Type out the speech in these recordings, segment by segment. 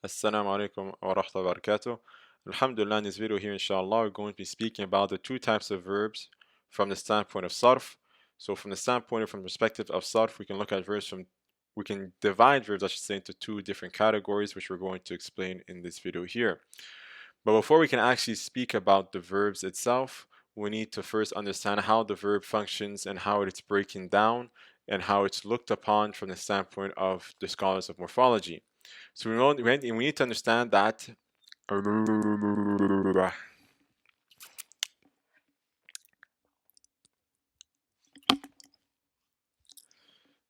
Assalamu alaikum wa rahmatullahi wa barakatuh. Alhamdulillah, in this video here, inshallah, we're going to be speaking about the two types of verbs from the standpoint of sarf. So from the standpoint or from the perspective of sarf, we can look at we can divide verbs, I should say, into two different categories, which we're going to explain in this video here. But before we can actually speak about the verbs itself, we need to first understand how the verb functions and how it's breaking down and how it's looked upon from the standpoint of the scholars of morphology. So we need to understand that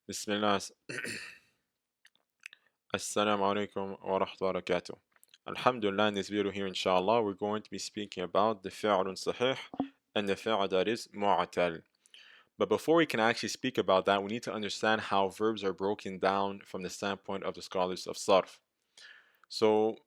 Bismillah. Assalamu alaikum wa rahmatullahi wa barakatuh. Alhamdulillah, in this video here, inshallah, we're going to be speaking about the fi'l sahih and the fi'l that is mu'tal. But before we can actually speak about that, we need to understand how verbs are broken down from the standpoint of the scholars of sarf. So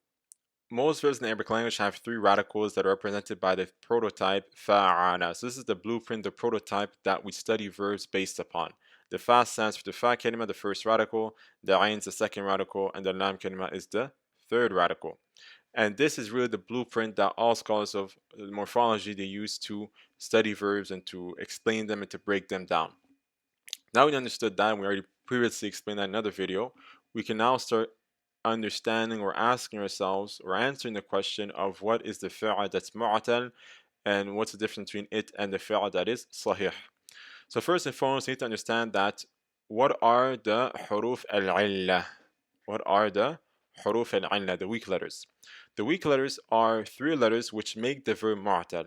most verbs in the Arabic language have three radicals that are represented by the prototype fa'ana. So this is the blueprint, the prototype that we study verbs based upon. The fa stands for the fa kalima, the first radical, the ayn is the second radical, and the lam kalima is the third radical. And this is really the blueprint that all scholars of morphology they use to study verbs and to explain them and to break them down. Now we understood that, and we already previously explained that in another video, we can now start understanding or asking ourselves or answering the question of what is the fi'l that's mu'tal and what's the difference between it and the fi'l that is sahih. So first and foremost, we need to understand that what are the huruf al-'illah? What are the huruf al-'illah, the weak letters? The weak letters are three letters which make the verb mu'tal.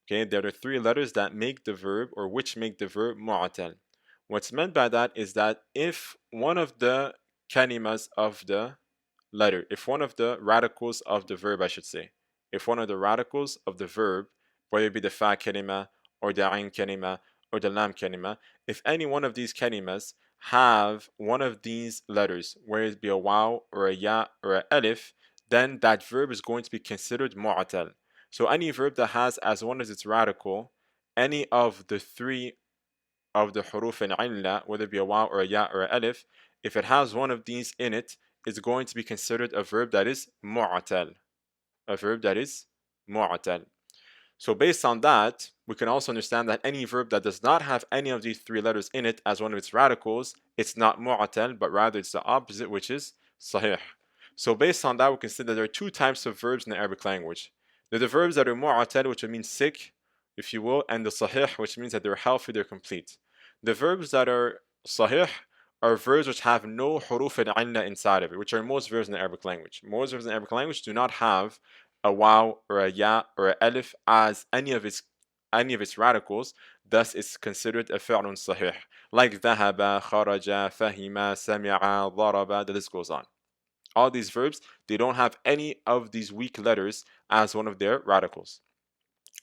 Okay, there are three letters that make the verb or which make the verb mu'tal. What's meant by that is that if one of the kalimas of the letter, if one of the radicals of the verb, I should say, if one of the radicals of the verb, whether it be the fa kalima or the ayn kalima or the lam kalima, if any one of these kalimas have one of these letters, whether it be a waw or a ya or a alif, then that verb is going to be considered mu'tal. So any verb that has as one of its radical any of the three of the huruf al-'illah, whether it be a waw or a ya or a alif, if it has one of these in it, it's going to be considered a verb that is mu'tal. A verb that is mu'tal. So based on that, we can also understand that any verb that does not have any of these three letters in it as one of its radicals, it's not mu'tal, but rather it's the opposite, which is sahih. So based on that, we can see that there are two types of verbs in the Arabic language. There are the verbs that are mu'tal, which would mean sick, if you will, and the sahih, which means that they're healthy, they're complete. The verbs that are sahih are verbs which have no huruf al-'illah inside of it, which are most verbs in the Arabic language. Most verbs in the Arabic language do not have a waw or a ya or a alif as any of its radicals, thus it's considered a fi'lun sahih. Like dhahaba, kharaja, fahima, sami'a, daraba, the list goes on. All these verbs, they don't have any of these weak letters as one of their radicals.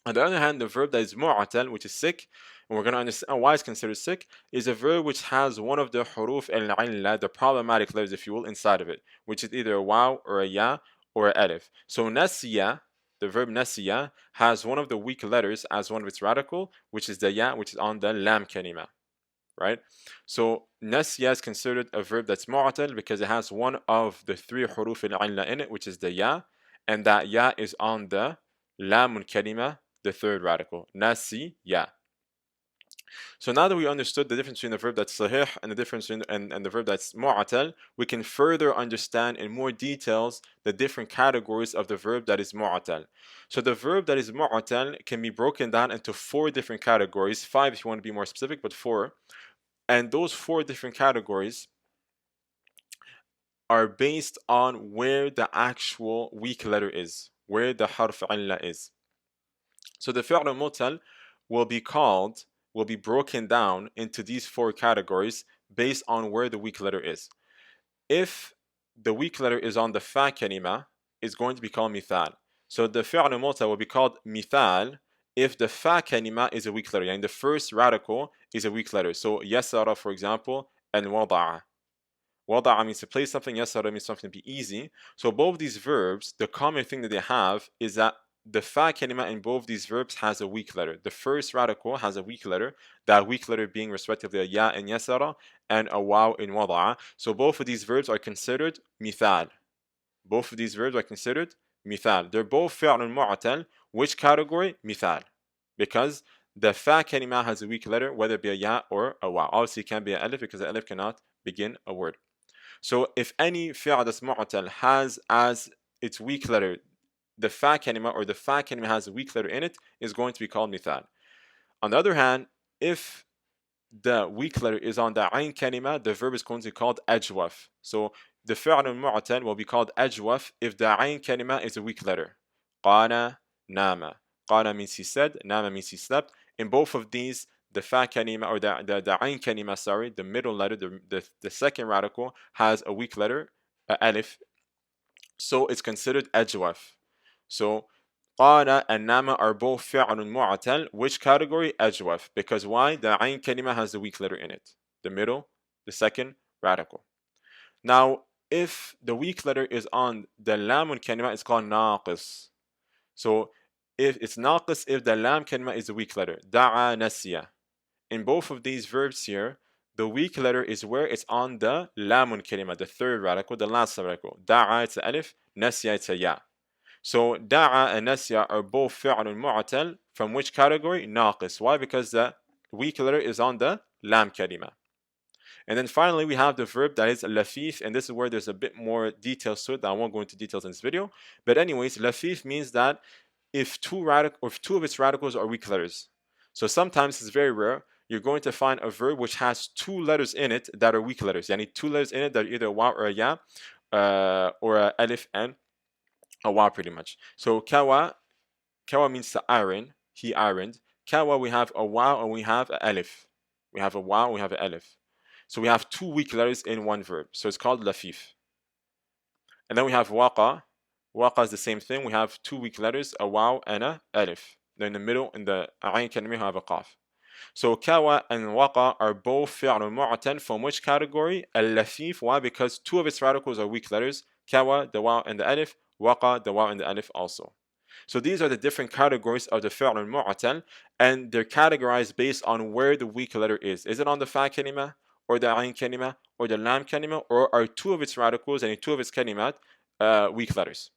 On the other hand, the verb that is mu'tal, which is sick, and we're going to understand why it's considered sick, is a verb which has one of the huruf al-'illah, the problematic letters, if you will, inside of it, which is either a waw or a ya or a alif. So nasiya, the verb nasiya, has one of the weak letters as one of its radical, which is the ya, which is on the lam kalima. Right? So nasiya is considered a verb that's mu'tal because it has one of the three huruf al-'illah in it, which is the ya, and that ya is on the lamun kalima, the third radical, nasiya. So now that we understood the difference between the verb that's sahih and the difference and the verb that's mu'tal, we can further understand in more details the different categories of the verb that is mu'tal. So the verb that is mu'tal can be broken down into four different categories, five if you want to be more specific, but four. And those four different categories are based on where the actual weak letter is, where the harf illa is. So the fi'l mu'tal will be broken down into these four categories based on where the weak letter is. If the weak letter is on the fa kalima, it's going to be called mithal. So the fi'l mu'tal will be called mithal if the fa kalima is a weak letter, and the first radical is a weak letter. So yasara, for example, and wada'a. Wada'a means to place something, yasara means something to be easy. So both these verbs, the common thing that they have is that the fa kalima in both these verbs has a weak letter. The first radical has a weak letter, that weak letter being respectively a ya in yasara and a waw in wada'a. So both of these verbs are considered mithal. Both of these verbs are considered مثال. They're both فعل معتل. Which category? مثال. Because the fa kalima has a weak letter, whether it be a ya or a wa. Obviously, it can't be an alif because the alif cannot begin a word. So if any fi'l that's mu'tal has as its weak letter the fa kalima, or the fa kalima has a weak letter in it, is going to be called mithal. On the other hand, if the weak letter is on the ayn kalima, the verb is going to be called ajwaf. So the fi'l mu'tal will be called ajwaf if the ayn kalima is a weak letter. Qana, nama. Qana means he said, nama means he slept. In both of these, the fa kalima, or the ayn kalima, sorry, the middle letter, the second radical, has a weak letter, alif. So it's considered ajwaf. So قال and nama are both فعل معتل. Which category? أجوف. Because why? The ayn kalima has the weak letter in it. The middle, the second radical. Now, if the weak letter is on the lamun kalima, it's called ناقص. So if it's ناقص, if the lam kalima is the weak letter. دعا نسيا. In both of these verbs here, the weak letter is where it's on the lamun kalima, the third radical, the last radical. دعا it's a alif, نسيا it's a ya. So da'a and nasya are both fi'l mu'tal. From which category? Naqis. Why? Because the weak letter is on the lam kalima. And then finally we have the verb that is lafif, and this is where there's a bit more details to it. I won't go into details in this video. But anyways, lafif means that if two of its radicals are weak letters. So sometimes it's very rare. You're going to find a verb which has two letters in it that are weak letters. Yani two letters in it that are either wa or a ya, or a alif and a wa, pretty much. So kawa means to iron. He ironed. Kawa, we have a wa and we have a alif. We have a wa and we have an alif. So we have two weak letters in one verb. So it's called lafif. And then we have waqa. Waqa is the same thing. We have two weak letters, a waw and a alif. Then in the middle, in the ayn kalima, we have a qaf. So kawa and waqa are both fi'l mu'tan. From which category? Al-lafif. Why? Because two of its radicals are weak letters. Kawa, the waw and the alif. Waqa, the waw and the alif also. So these are the different categories of the fi'l mu'tal, and they're categorized based on where the weak letter is. Is it on the fa kalima, or the ayn kalima, or the lam kalima, or are two of its radicals and two of its kalimat weak letters?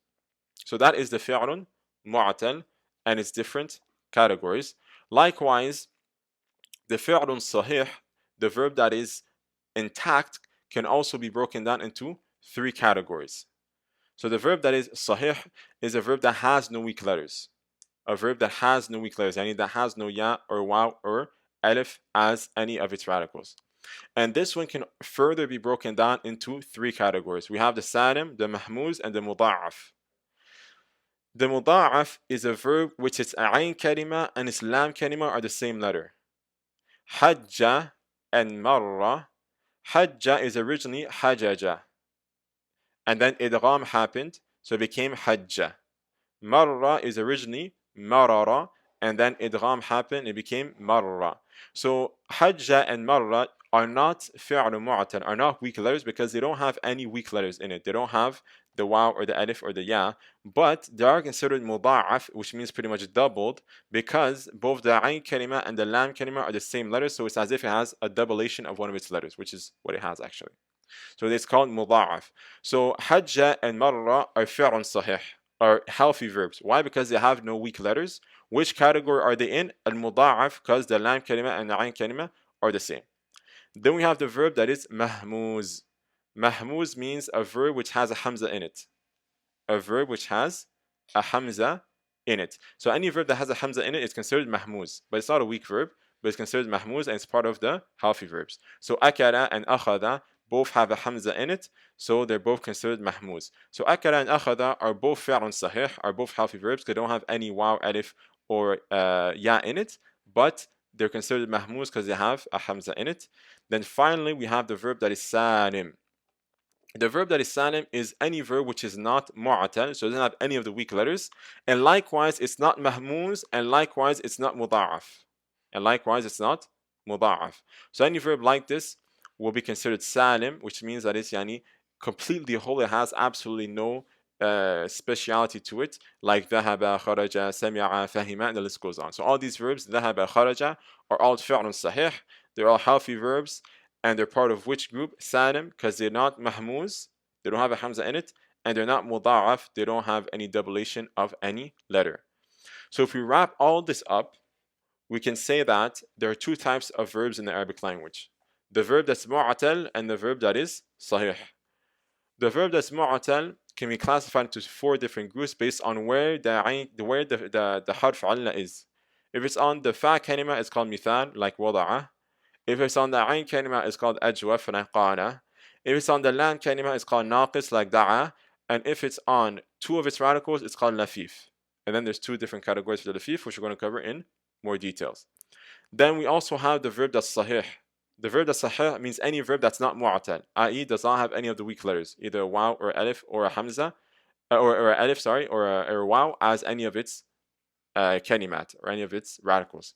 So that is the fi'l mu'tal and its different categories. Likewise, the fi'l sahih, the verb that is intact, can also be broken down into three categories. So the verb that is sahih is a verb that has no weak letters. A verb that has no weak letters, that has no ya or waw or alif as any of its radicals. And this one can further be broken down into three categories. We have the salim, the mahmuz, and the muda'af. The muda'af is a verb which its ayn kalima and its lam kalima are the same letter. Hajja and marra. Hajja is originally hajaja, and then idgham happened, so it became hajja. Marra is originally marara, and then idgham happened, it became marra. So hajja and marra are not fi'l mu'tal, are not weak letters, because they don't have any weak letters in it. They don't have the waw or the alif or the ya, but they are considered muda'af, which means pretty much doubled, because both the ayn kalima and the lam kalima are the same letters, so it's as if it has a doubleation of one of its letters, which is what it has actually. So it's called muda'af. So hajja and marra are fi'l sahih, are healthy verbs. Why? Because they have no weak letters. Which category are they in? Al-muda'af, because the lam kalima and the ayn kalima are the same. Then we have the verb that is mahmuz. Mahmuz means a verb which has a hamza in it. A verb which has a hamza in it. So any verb that has a hamza in it is considered mahmuz, but it's not a weak verb, but it's considered mahmuz, and it's part of the healthy verbs. So akala and akhada both have a hamza in it, so they're both considered mahmuz. So akala and akhada are both fi'l sahih, are both healthy verbs, because they don't have any waw, alif, or ya in it, but they're considered mahmuz because they have a hamza in it. Then finally we have the verb that is salim. The verb that is salim is any verb which is not mu'tal, so it doesn't have any of the weak letters, and likewise it's not mahmuz, and likewise it's not muda'af, and likewise it's not muda'af. So any verb like this will be considered salim, which means that it's completely whole. It has absolutely no speciality to it, like dhahaba, kharaja, sami'a, fahima, and the list goes on. So all these verbs, dhahaba, kharaja, are all fi'l sahih. They're all healthy verbs, and they're part of which group? Salim, because they're not mahmuz, they don't have a hamza in it, and they're not muda'af, they don't have any doublation of any letter. So if we wrap all this up, we can say that there are two types of verbs in the Arabic language. The verb that's mu'tal and the verb that is sahih. The verb that's mu'tal can be classified into four different groups based on where the harf alla is. If it's on the fa kalima, it's called mithal, like wada'a. If it's on the ayn kalima, it's called ajwaf, like qana. If it's on the lam kalima, it's called naqis, like da'a. And if it's on two of its radicals, it's called lafif. And then there's two different categories for the lafif, which we're going to cover in more details. Then we also have the verb that's sahih. The verb that's sahih means any verb that's not mu'tal, i.e. does not have any of the weak letters, either a waw or alif or a hamza, or a alif, sorry, or a waw as any of its kalimat, or any of its radicals.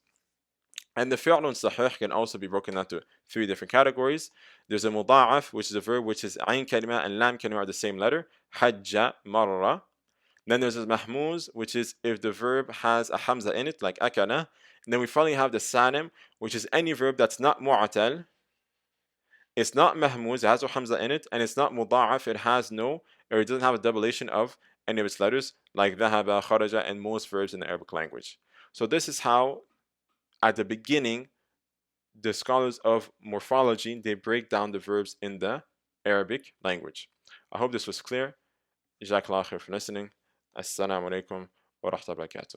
And the fi'lun sahih can also be broken into three different categories. There's a muda'af, which is a verb which is ayn kalima and lam kalima are the same letter, hajja, marra. Then there's a mahmuz, which is if the verb has a hamza in it, like akana. And then we finally have the salim, which is any verb that's not mu'atal. It's not mahmuz, it has no hamza in it, and it's not muda'af, it has no, or it doesn't have a doublation of any of its letters, like dhahaba, kharaja, and most verbs in the Arabic language. So this is how, at the beginning, the scholars of morphology, they break down the verbs in the Arabic language. I hope this was clear. Jazakallah khair for listening. Assalamu alaikum wa rahmatullahi wa barakatuh.